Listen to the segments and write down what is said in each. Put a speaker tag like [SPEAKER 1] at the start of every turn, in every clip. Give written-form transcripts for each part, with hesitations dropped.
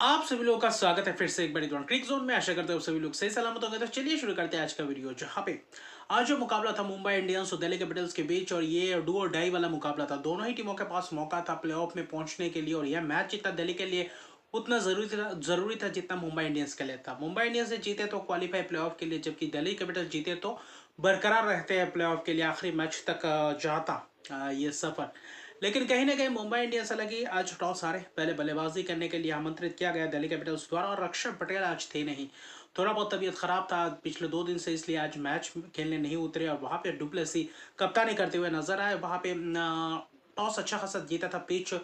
[SPEAKER 1] आप सभी लोगों का स्वागत है फिर से एक बार क्रिक जोन में। आशा करते हो सभी लोग सही सलामत होंगे। तो चलिए शुरू करते हैं आज का वीडियो, जहां पे आज जो मुकाबला था मुंबई इंडियंस और दिल्ली कैपिटल्स के बीच, और ये डू और डाई वाला मुकाबला था। दोनों ही टीमों के पास मौका था प्लेऑफ में पहुंचने के लिए, और यह मैच जितना दिल्ली के लिए उतना जरूरी था जितना मुंबई इंडियंस के लिए था। मुंबई इंडियंस से जीते तो क्वालिफाई प्लेऑफ के लिए, जबकि दिल्ली कैपिटल्स जीते तो बरकरार रहते हैं प्लेऑफ के लिए, आखिरी मैच तक जाता ये सफर। लेकिन कहीं ना कहीं मुंबई इंडियंस, हालांकि आज टॉस हारे, पहले बल्लेबाजी करने के लिए आमंत्रित किया गया दिल्ली कैपिटल्स द्वारा, और अक्षर पटेल आज थे नहीं। थोड़ा बहुत तबीयत खराब था पिछले 2 दिन से, इसलिए आज मैच खेलने नहीं उतरे, और वहां पे डुप्लेसी कप्तानी करते हुए नजर आए। वहां पे टॉस अच्छा खासा जीता था, पिच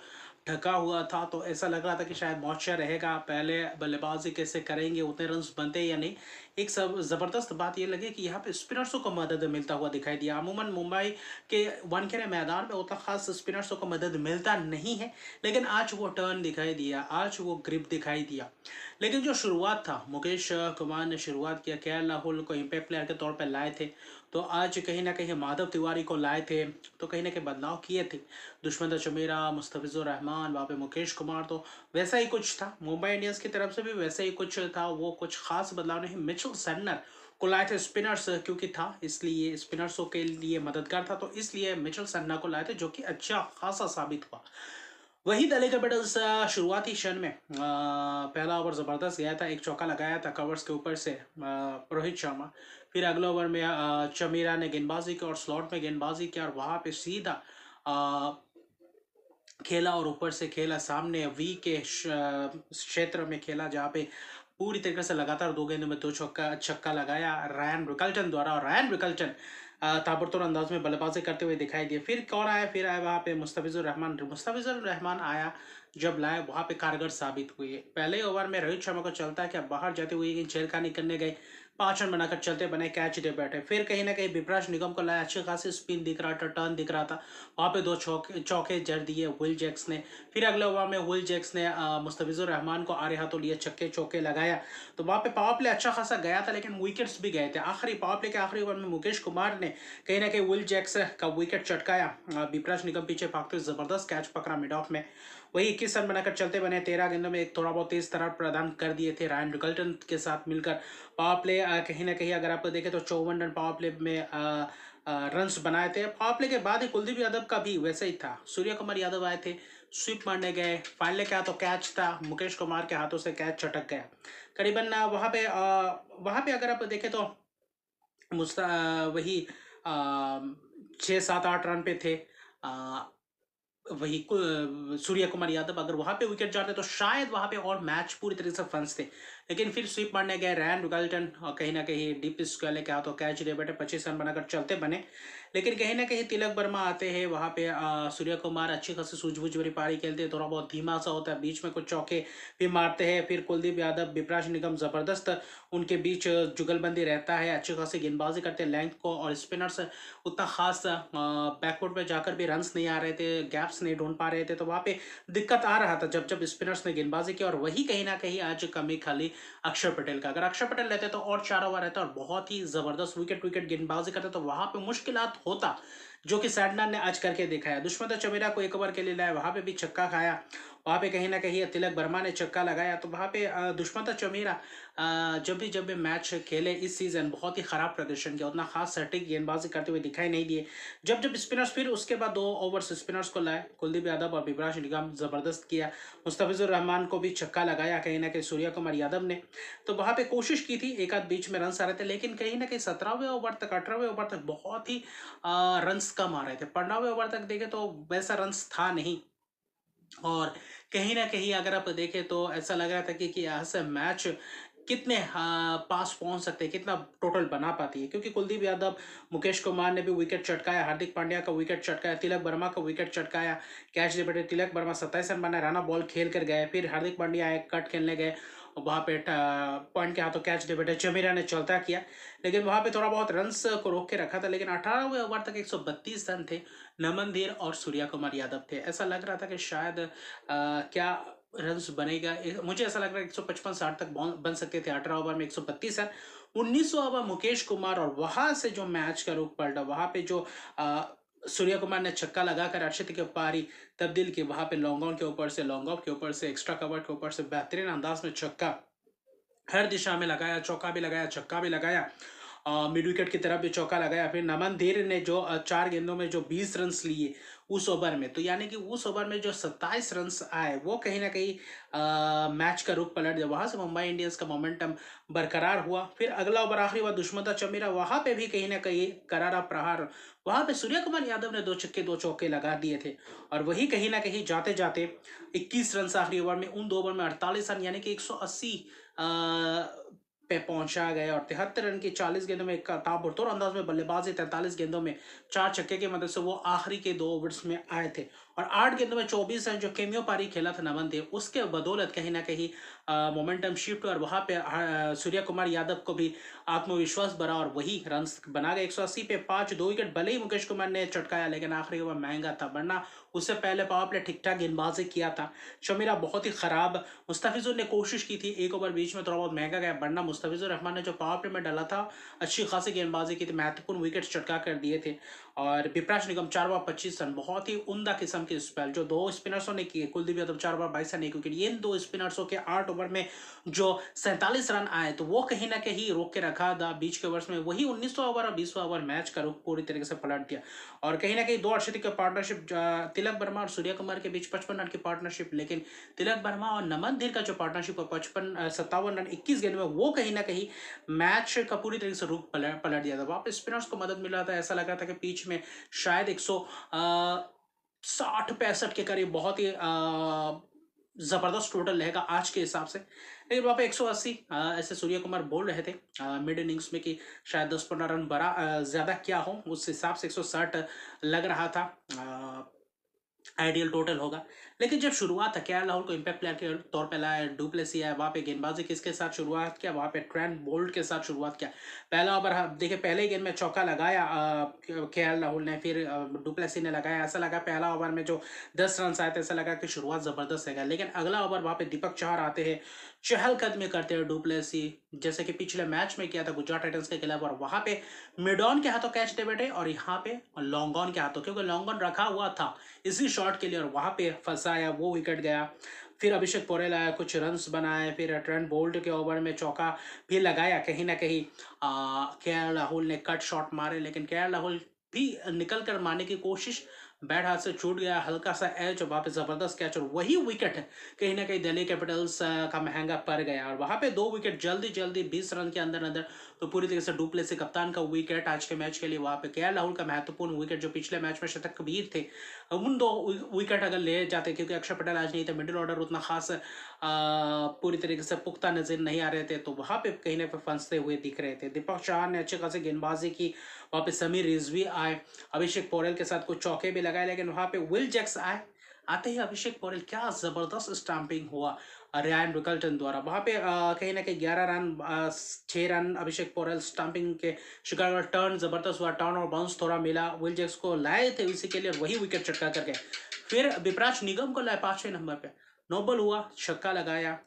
[SPEAKER 1] ढका हुआ था, तो ऐसा लग रहा था कि शायद मॉइस्चर रहेगा, पहले बल्लेबाजी कैसे करेंगे, उतने रन्स बनते या नहीं। एक सब जबरदस्त बात यह लगी कि यहाँ पे स्पिनर्सों को मदद मिलता हुआ दिखाई दिया। अमूमन मुंबई के वानखेड़े मैदान में उतना खास स्पिनर्सों को मदद मिलता नहीं है, लेकिन आज वो टर्न दिखाई दिया, आज वो ग्रिप दिखाई दिया। लेकिन जो शुरुआत था, मुकेश कुमार ने शुरुआत किया, केएल राहुल को इम्पैक्ट प्लेयर के तौर पर लाए थे, तो आज कहीं ना कहीं माधव तिवारी को लाए थे, तो कहीं ना कहीं बदलाव किए थे। दुष्मंत चमीरा, मुस्तफिजुर रहमान, वहाँ पे मुकेश कुमार, तो वैसा ही कुछ था। मुंबई इंडियंस की तरफ से भी वैसा ही कुछ था, वो कुछ खास बदलाव नहीं। मिचेल सैंटनर को लाए थे स्पिनर्स, क्योंकि था इसलिए स्पिनर्सों के लिए मददगार था, तो इसलिए मिचेल सन्ना को लाए थे, जो कि अच्छा खासा साबित हुआ। वही दिल्ली कैपिटल्स शुरुआती क्षण में पहला ओवर जबरदस्त गया था, एक चौका लगाया था कवर्स के ऊपर से रोहित शर्मा। फिर अगले ओवर में चमीरा ने गेंदबाजी की और स्लॉट में गेंदबाजी किया, और वहां पे सीधा खेला, और ऊपर से खेला सामने वी के क्षेत्र में खेला, जहाँ पे पूरी तरीके से लगातार 2 गेंदों में 2 छक्का लगाया रायन रिकल्टन द्वारा। और रायन रिकल्टन ताबड़तोड़ अंदाज में बल्लेबाजी करते हुए दिखाई दिए। फिर कौन आया, फिर आया वहाँ पे मुस्तफिजुर रहमान आया, जब लाए वहाँ पे कारगर साबित हुए। पहले ओवर में रोहित शर्मा को चलता है कि अब बाहर जाते हुए छेड़खानी करने गए, 5 रन बनाकर चलते बने, कैच दे बैठे। फिर कहीं ना कहीं विपराज निगम को लाया, अच्छी खासी स्पिन दिख रहा था, टर्न दिख रहा था, वहाँ पे 2 चौके जड़ दिए विल जैक्स ने। फिर अगले ओवर में विल जैक्स ने मुस्तफिजुर रहमान को आरे हाथों लिए छक्के चौके लगाया, तो वहाँ पे पावर प्ले अच्छा खासा गया था, लेकिन विकेट्स भी गए थे। आखिरी पावर प्ले के आखिरी ओवर में मुकेश कुमार ने कहीं ना कहीं विल जैक्स का विकेट चटकाया, विपराज निगम पीछे भागते हुए जबरदस्त कैच पकड़ा मिड ऑफ में। वही 21 रन बनाकर चलते बने, 13 गेंदों में एक थोड़ा बहुत तेज तरार प्रदान कर दिए थे रायन रिकल्टन के साथ मिलकर। पावर प्ले कहीं ना कहीं अगर आप देखें तो 54 रन पावर प्ले में रन्स बनाए थे। पावर प्ले के बाद ही कुलदीप यादव का भी वैसे ही था, सूर्य कुमार यादव आए थे, स्वीप मारने गए, फाइनल क्या तो कैच था, मुकेश कुमार के हाथों से कैच छटक गया। करीबन वहाँ पे अगर आप देखें तो वही 6 7 8 रन पे थे। वही सूर्य कुमार यादव, अगर वहां पे विकेट जाते तो शायद वहां पे और मैच पूरी तरीके से फंसते। लेकिन फिर स्वीप मारने गए रैन रिकल्टन, और कहीं ना कहीं डीप स्क्वायर के हाथों कैच दे बैठे, 25 रन बनाकर चलते बने। लेकिन कहीं ना कहीं तिलक वर्मा आते हैं वहां पे, सूर्य कुमार अच्छी खासी सूझबूझ भरी पारी खेलते हैं, थोड़ा बहुत धीमा सा होता है, बीच में कुछ चौके भी मारते हैं। फिर कुलदीप यादव, विपराज निगम जबरदस्त उनके बीच जुगलबंदी रहता है, अच्छी खासी गेंदबाजी करते हैं लेंथ को, और स्पिनर्स उतना खास बैकवर्ड पे जाकर भी रन्स नहीं आ रहे थे, गैप्स नहीं ढूंढ पा रहे थे, तो वहाँ पे दिक्कत आ रहा था जब जब स्पिनर्स ने गेंदबाजी की। और वही कहीं ना कहीं आज कमी खाली अक्षर पटेल का। अगर अक्षर पटेल रहते तो और 4 ओवर रहता, और बहुत ही जबरदस्त विकेट विकेट गेंदबाजी करते, तो वहां पे मुश्किलात होता, जो कि सैडनर ने आज करके दिखाया। दुष्मंत चमेरा को 1 ओवर के लिए लाया, वहां पे भी छक्का खाया, वहां पे कहीं ना कहीं तिलक वर्मा ने छक्का लगाया, तो वहां पे दुष्मंत चमेरा जब भी मैच खेले इस सीजन बहुत ही खराब प्रदर्शन किया, उतना खास सटीक गेंदबाजी करते हुए दिखाई नहीं दिए। जब जब स्पिनर्स, फिर उसके बाद 2 ओवर्स स्पिनर्स को लाए, कुलदीप यादव और विपराज निगम जबरदस्त किया, मुस्तफिजुर रहमान को भी छक्का लगाया कहीं ना कहीं सूर्य कुमार यादव ने। तो वहां पे कोशिश की थी, एक आध बीच में रन आ रहे थे, लेकिन कहीं ना कहीं 17वें ओवर तक, 18वें ओवर तक बहुत ही रन्स कम आ रहे थे। 15वें ओवर तक देखे तो वैसा रन्स था नहीं, और कहीं ना कहीं अगर आप देखें तो ऐसा लग रहा था कि यहाँ से मैच कितने पास पहुंच सकते हैं, कितना टोटल बना पाती है, क्योंकि कुलदीप यादव, मुकेश कुमार ने भी विकेट चटकाया, हार्दिक पांड्या का विकेट चटकाया, तिलक वर्मा का विकेट चटकाया, कैच दे बैठे तिलक वर्मा 27 रन बनाए, राना बॉल खेल कर गए, फिर हार्दिक पांड्या आए कट खेलने गए, वहां पे पॉइंट के हाथों कैच दे बैठे, चमीरा ने चलता किया, लेकिन वहां पे थोड़ा बहुत रन्स को रोक के रखा था। लेकिन 18वें ओवर तक 132 रन थे, नमन धीर और सूर्या कुमार यादव थे। ऐसा लग रहा था कि शायद क्या रन्स बनेगा, मुझे ऐसा लग रहा है 155 60 तक बन सकते थे। 18 ओवर में 132 रन, 19वां ओवर मुकेश कुमार, और वहां से जो मैच का रुख पलटा, वहां पे जो सूर्य कुमार ने छक्का लगाकर अर्शदीप की पारी तब्दील की। वहां पे लॉन्ग ऑन के ऊपर से, लॉन्ग ऑफ के ऊपर से, एक्स्ट्रा कवर के ऊपर से बेहतरीन अंदाज में छक्का हर दिशा में लगाया, चौका भी लगाया, छक्का भी लगाया, मिड विकेट की तरफ भी चौका लगाया। फिर नमन धीर ने जो 4 गेंदों में जो 20 रन लिए उस ओवर में, तो यानी कि उस ओवर में जो 27 रन आए वो कहीं ना कहीं मैच का रुख पलट दिया। वहां से मुंबई इंडियंस का मोमेंटम बरकरार हुआ। फिर अगला ओवर आखिरी ओवर दुष्मता चमीरा, वहां पे भी कहीं ना कहीं करारा प्रहार, वहां पे सूर्य कुमार यादव ने 2 छक्के 2 चौके लगा दिए थे। और वही कहीं ना कहीं जाते जाते 21 रन आखिरी ओवर में, उन 2 ओवर में 48 रन, यानी कि 180 पे पहुंचा गया। और 73 रन की 40 गेंदों में ताबड़तोड़ अंदाज में बल्लेबाजी, 43 गेंदों में 4 छक्के की मदद से वो आखिरी के 2 ओवर्स में आए थे। और 8 गेंदों में 24 रन जो केमियो पारी खेला था नमन देव, उसके बदौलत कहीं ना कहीं मोमेंटम शिफ्ट हुआ। और वहां पे सूर्य कुमार यादव को भी आत्मविश्वास बढ़ा और वही रन बना गए। 180 पे 5, 2 विकेट भले ही मुकेश कुमार ने चटकाया, लेकिन आखिरी ओवर महंगा था, वरना उससे पहले पावर प्ले ठीक ठाक गेंदबाजी किया था। शमीरा बहुत ही खराब, मुस्तफिजुर ने कोशिश की थी, एक ओवर बीच में थोड़ा बहुत महंगा गया, वरना मुस्तफिजुर रहमान ने जो पावर प्ले में डाला था अच्छी खासी गेंदबाजी की थी, महत्वपूर्ण विकेट चटका कर दिए थे। और विपराज निगम 4 ओवर 25 रन, बहुत ही उम्दा किस्म की स्पेल जो 2 स्पिनर्सों ने किए। Kuldeep Yadav 4 over 22 run 1 wicket, ये 2 स्पिनर्सों के 8 ओवर में जो 47 रन आए, तो वो कहीं ना कहीं रोक के रखा था बीच के ओवर्स में। वही 19वां ओवर और 20वां ओवर मैच का रुख पूरी तरीके से पलट दिया। और कहीं ना कहीं 2 अर्शदीप का पार्टनरशिप, तिलक वर्मा और सूर्य कुमार के बीच 55 रन की पार्टनरशिप, लेकिन तिलक वर्मा और नमन धीर का जो पार्टनरशिप है 57 रन 21 गेंद में, वो कहीं ना कहीं मैच का पूरी तरीके से रुख पलट दिया था। वहां पे स्पिनर्स को मदद मिला था, ऐसा लग रहा था कि पिच में शायद 160-65 के करीब बहुत ही जबरदस्त टोटल रहेगा आज के हिसाब से। लेकिन वहाँ पे 180 ऐसे सूर्य कुमार बोल रहे थे मिड इनिंग्स में कि शायद 10-15 रन बड़ा ज्यादा क्या हो, उस हिसाब से 160 लग रहा था आइडियल टोटल होगा। लेकिन जब शुरुआत है, केएल राहुल को इम्पैक्ट प्लेयर के तौर पे लाया, डुप्लेसी है, वहाँ पे गेंदबाजी किसके साथ शुरुआत किया, वहाँ पे ट्रेंट बोल्ट के साथ शुरुआत किया। पहला ओवर देखिए, पहले ही गेंद में चौका लगाया केएल राहुल ने, फिर डुप्लेसी ने लगाया। ऐसा लगा पहला ओवर में जो 10 रन आए थे, ऐसा लगा कि शुरुआत जबरदस्त है। लेकिन अगला ओवर वहाँ पे दीपक चहर आते हैं, चहलकदमी करते हैं डुप्लेसी, जैसे कि पिछले मैच में किया था गुजरात टाइटंस के खिलाफ। और वहाँ पे मिड ऑन के हाथों कैच दे बैठे, और यहाँ पे लॉन्ग ऑन के हाथों, क्योंकि लॉन्ग ऑन रखा हुआ था इसी शॉट के लिए, और वहां पे फंसाया, वो विकेट गया। फिर अभिषेक पोरेल आया, कुछ रन्स बनाए, फिर ट्रेंट बोल्ट के ओवर में चौका भी लगाया। कहीं ना कहीं केएल राहुल ने कट शॉट मारे, लेकिन केएल राहुल भी निकल कर मारने की कोशिश, बैट हाथ से छूट गया, हल्का सा एज, और वहां पे जबरदस्त कैच, और वही विकेट कहीं ना कहीं दिल्ली कैपिटल्स का महंगा पड़ गया। और वहां पे 2 विकेट जल्दी जल्दी 20 रन के अंदर अंदर, तो पूरी तरीके से डुप्लेसी कप्तान का विकेट आज के मैच के लिए। वहां पे केएल राहुल का महत्वपूर्ण विकेट, जो पिछले मैच में शतक कबीर थे, उन 2 विकेट अगर ले जाते, क्योंकि अक्षर पटेल आज नहीं थे, मिडिल ऑर्डर उतना खास पूरी तरीके से पुख्ता नजर नहीं आ रहे थे, तो वहां पे कहीं ना फंसते हुए दिख रहे थे। दीपक चहर ने अच्छी खासी गेंदबाजी की, वहां पे समीर रिजवी आए, अभिषेक पोरेल के साथ कुछ चौके भी लगाए, लेकिन वहां पे विल जैक्स आए। आते ही अभिषेक पोरेल, क्या जबरदस्त स्टंपिंग हुआ रयान रिकल्टन द्वारा। वहां पे कहीं ना कहीं 11 रन, 6 रन अभिषेक पोरेल स्टंपिंग के शिकार। टर्न जबरदस्त हुआ, टर्न और बाउंस थोड़ा मिला, विल जैक्स को लाए थे इसी के लिए, वही विकेट चटका करके फिर विपराज निगम को लाए 5वें नंबर पे। नोबल हुआ, छक्का लगाया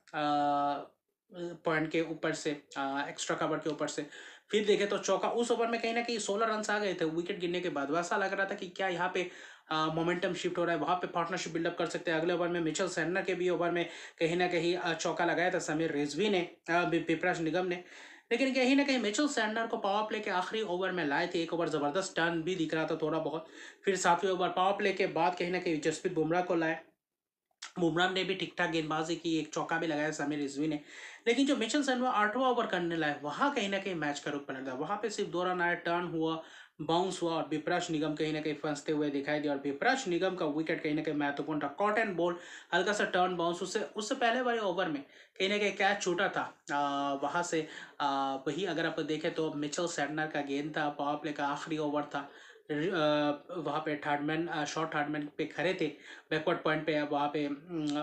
[SPEAKER 1] पॉइंट के ऊपर से, एक्स्ट्रा कवर के ऊपर से। फिर देखे तो चौका, उस ओवर में कहीं ना कहीं 16 रन आ गए थे विकेट गिरने के बाद। वैसा लग रहा था कि क्या यहाँ पे मोमेंटम शिफ्ट हो रहा है, वहां पे पार्टनरशिप बिल्डअप कर सकते हैं। अगले ओवर में मिचेल सैनर के भी ओवर में कहीं ना कहीं चौका लगाया था समीर रिजवी ने, विपराज निगम ने। लेकिन कहीं ना कहीं मिचेल सैनर को पावर प्ले के आखिरी ओवर में लाए थे, एक ओवर जबरदस्त टर्न भी दिख रहा था थोड़ा बहुत। फिर 7वें ओवर पावर प्ले के बाद कहीं ना कहीं जसप्रीत बुमराह को लाए, बुमराह ने भी ठीक ठाक गेंदबाजी की, एक चौका भी लगाया समीर रिजवी ने। लेकिन जो मिचेल सैनर 8वां ओवर करने लाए, वहां कहीं ना कहीं मैच का रुख पलट गया। वहां पे सिर्फ 2 रन आए, टर्न हुआ, बाउंस हुआ, और विपराज निगम कहीं ना कहीं फंसते हुए दिखाई दिया। और विपराज निगम का विकेट कहीं ना कहीं महत्वपूर्ण था, कॉट एंड बॉल, हल्का सा टर्न बाउंस, उससे पहले वाले ओवर में कहीं ना कहीं कैच छूटा था वहां से। वही अगर आप देखें तो मिचेल सैनर का गेंद था, पावर प्ले का आखिरी ओवर था, वहाँ पे थर्डमैन, शॉर्ट थर्डमैन पे खड़े थे बैकवर्ड पॉइंट पे, वहाँ पे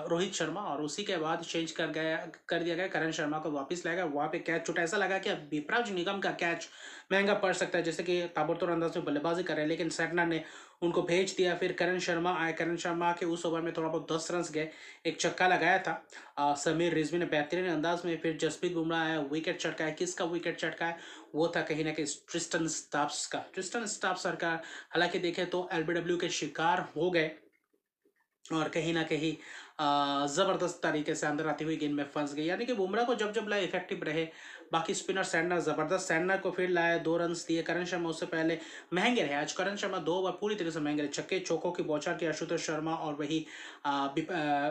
[SPEAKER 1] रोहित शर्मा, और उसी के बाद चेंज कर दिया गया, करण शर्मा को वापस लाया गया। वहाँ पे कैच छूटा, ऐसा लगा कि अब विपराज निगम का कैच महंगा पड़ सकता है, जैसे कि ताबड़तोड़ अंदाज में बल्लेबाजी कर रहे हैं, लेकिन सैटनर ने उनको भेज दिया। फिर करण शर्मा आए, करण शर्मा के उस ओवर में थोड़ा बहुत 10 रन गए, एक छक्का लगाया था समीर रिजवी ने बेहतरीन अंदाज में। फिर जसप्रीत बुमराह आया, विकेट चटकाया। किसका विकेट चटकाया? वो था कहीं ना कहीं ट्रिस्टन स्टाफ्स का। ट्रिस्टन स्टाफ्स सरकार हालांकि देखें तो एलबीडब्ल्यू के शिकार हो गए और कहीं ना कहीं ज़बरदस्त तरीके से अंदर आती हुई गेंद में फंस गई। यानी कि बुमराह को जब जब लाए इफेक्टिव रहे। बाकी स्पिनर सैंडनर ज़बरदस्त, सैंडनर को फिर लाया, 2 रन दिए। करण शर्मा उससे पहले महंगे रहे आज। करण शर्मा 2 ओवर पूरी तरह से महंगे रहे, छक्के चौकों की बौछार की आशुतोष शर्मा और वही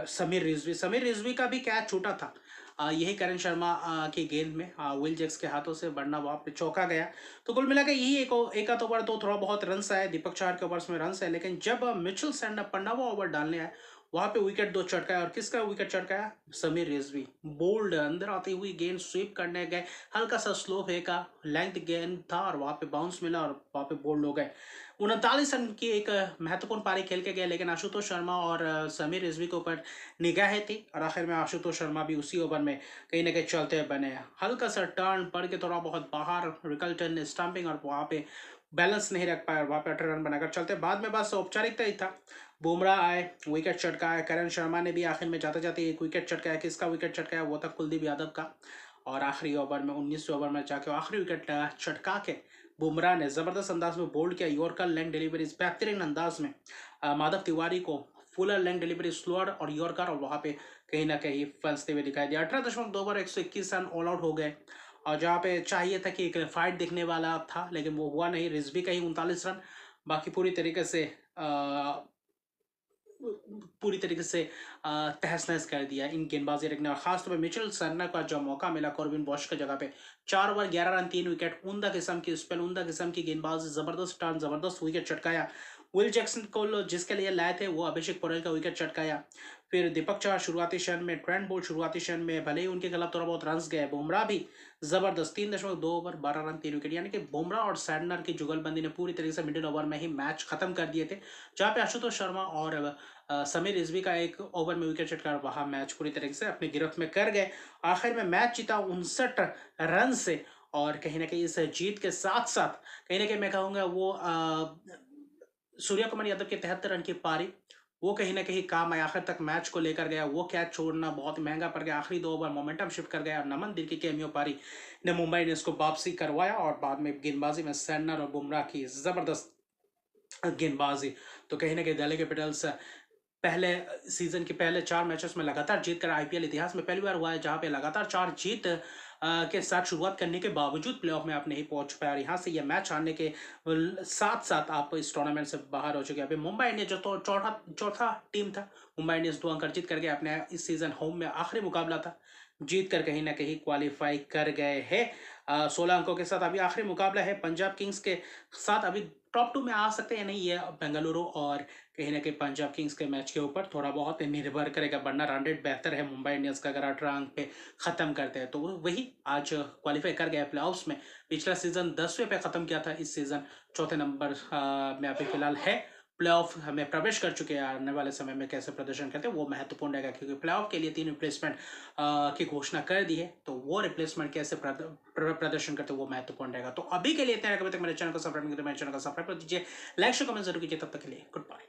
[SPEAKER 1] समीर रिजवी। समीर रिजवी का भी कैच छूटा था यही करण शर्मा की गेंद में विल जैक्स के हाथों से, बढ़ना वहाँ पे चौका गया। तो कुल मिलाकर यही एक आध ओवर तो थोड़ा बहुत रन आए, दीपक चाहर के ओवर्स में रन आए। लेकिन जब मिचेल सैंडनर 15वां ओवर डालने आए, वहां पे विकेट 2 चटकाया। और किसका विकेट चटकाया? समीर रिजवी। बोल्ड अंदर आती हुई गेंद स्वीप करने गए, हल्का सा स्लो फेंका, लेंथ गेंद था और वहां पे बाउंस मिला और वहां पे बोल्ड हो गए। 39 रन की एक महत्वपूर्ण पारी खेल के गए, लेकिन आशुतोष शर्मा और समीर रिजवी के ऊपर निगाहें थी और आखिर में आशुतोष शर्मा भी उसी ओवर में कहीं ना कहीं चलते बने। हल्का सा टर्न पड़ के थोड़ा बहुत बाहर, रिकल्टन ने स्टंपिंग और वहां पे बैलेंस नहीं रख पाया, वहां पे 18 रन बनाकर चलते। बाद में बस औपचारिकता ही था। बुमराह आए, विकेट चटकाया। करण शर्मा ने भी आखिर में जाते जाते एक विकेट चटकाया। किसका विकेट चटकाया? वो था कुलदीप यादव का। और आखिरी ओवर में 19वें ओवर में जाके आखिरी विकेट चटका के बुमराह ने जबरदस्त अंदाज में बोल्ड किया। यॉर्कर लेंथ डिलीवरी बेहतरीन अंदाज में माधव तिवारी को फुलर लेंथ डिलीवरी, स्लोअर और यॉर्कर, और वहां पे कहीं ना कहीं फंसते हुए दिखाई दिया। 18.2 ओवर 121 रन ऑल आउट हो गए। और जहाँ पे चाहिए था कि एक फाइट दिखने वाला था, लेकिन वो हुआ नहीं। रिजवी का ही 39 रन, बाकी पूरी तरीके से तहस नहस कर दिया इन गेंदबाजी रखने। और खासतौर पर मिचेल सैंडनर का जब मौका मिला कॉर्बिन बॉश की जगह पे, 4 ओवर 11 रन 3 विकेट, उमदा किस्म की स्पेल, उमदा किस्म की गेंदबाजी, जबरदस्त टर्न, जबरदस्त विकेट चटकाया। विल जैक्सन को जिसके लिए लाए थे वो अभिषेक पोरेल का विकेट चटकाया। फिर दीपक चाहर शुरुआती क्षण में, ट्रेंट बोल्ट शुरुआती क्षण में, भले ही उनके खिलाफ थोड़ा बहुत रन गए। बुमराह भी जबरदस्त, 3.2 ओवर 12 रन 3 विकेट। यानी कि बुमराह और सैंडनर की जुगलबंदी ने पूरी तरीके से मिडिल ओवर में ही मैच खत्म कर दिए थे। जहाँ पे आशुतोष शर्मा और समीर रिजवी का एक ओवर में विकेट चटका, वहां मैच पूरी तरीके से अपनी गिरफ्त में कर गए। आखिर में मैच जीता 59 रन से। और कहीं ना कहीं इस जीत के साथ साथ कहीं ना कहीं मैं कहूँगा वो सूर्य कुमार यादव के 73 रन की पारी वो कहीं ना कहीं काम आया, आखिर तक मैच को लेकर गया। वो कैच छोड़ना बहुत महंगा पड़ गया, आखिरी 2 ओवर मोमेंटम शिफ्ट कर गया। और नमन दिल की कैमियो पारी ने मुंबई इंडियंस को वापसी करवाया। और बाद में गेंदबाजी में सैंडनर और बुमराह की जबरदस्त गेंदबाजी। तो कहीं ना कहीं दिल्ली कैपिटल्स पहले सीजन के पहले 4 मैचेस में लगातार जीत कर आईपीएल इतिहास में पहली बार हुआ है जहां पे लगातार 4 जीत के साथ शुरुआत करने के बावजूद प्लेऑफ में आप नहीं पहुंच पाए। और यहाँ से ये मैच हारने के साथ साथ आप इस टूर्नामेंट से बाहर हो चुके हैं। अभी मुंबई इंडियंस जो तो चौथा टीम था, मुंबई इंडियंस 2 अंक अर्जित करके अपने इस सीजन होम में आखिरी मुकाबला था, जीत कर कहीं ना कहीं क्वालिफाई कर गए हैं 16 अंकों के साथ। अभी आखिरी मुकाबला है पंजाब किंग्स के साथ। अभी टॉप 2 में आ सकते हैं नहीं, ये बेंगलुरु और कहीं ना कहीं पंजाब किंग्स के मैच के ऊपर थोड़ा बहुत निर्भर करेगा। वरना रन रेट बेहतर है मुंबई इंडियंस का, अगर 18 अंक पे खत्म करते हैं तो वही आज क्वालिफाई कर गया प्लेऑफ्स में। पिछला सीजन 10वें पे खत्म किया था, इस सीजन चौथे नंबर में अभी फिलहाल है। प्लेऑफ हमें प्रवेश कर चुके हैं। आने वाले समय में कैसे प्रदर्शन करते हैं वो महत्वपूर्ण रहेगा, क्योंकि प्लेऑफ के लिए 3 रिप्लेसमेंट की घोषणा कर दी है। तो वो रिप्लेसमेंट कैसे प्रदर्शन करते हैं वो महत्वपूर्ण रहेगा। तो अभी के लिए इतना, अगर तक मेरे चैनल को सब्सक्राइब नहीं किया तो मेरे चैनल को सब्सक्राइब कर दीजिए, लाइक शेयर कमेंट जरूर कीजिए। तब तक के लिए गुड बाय।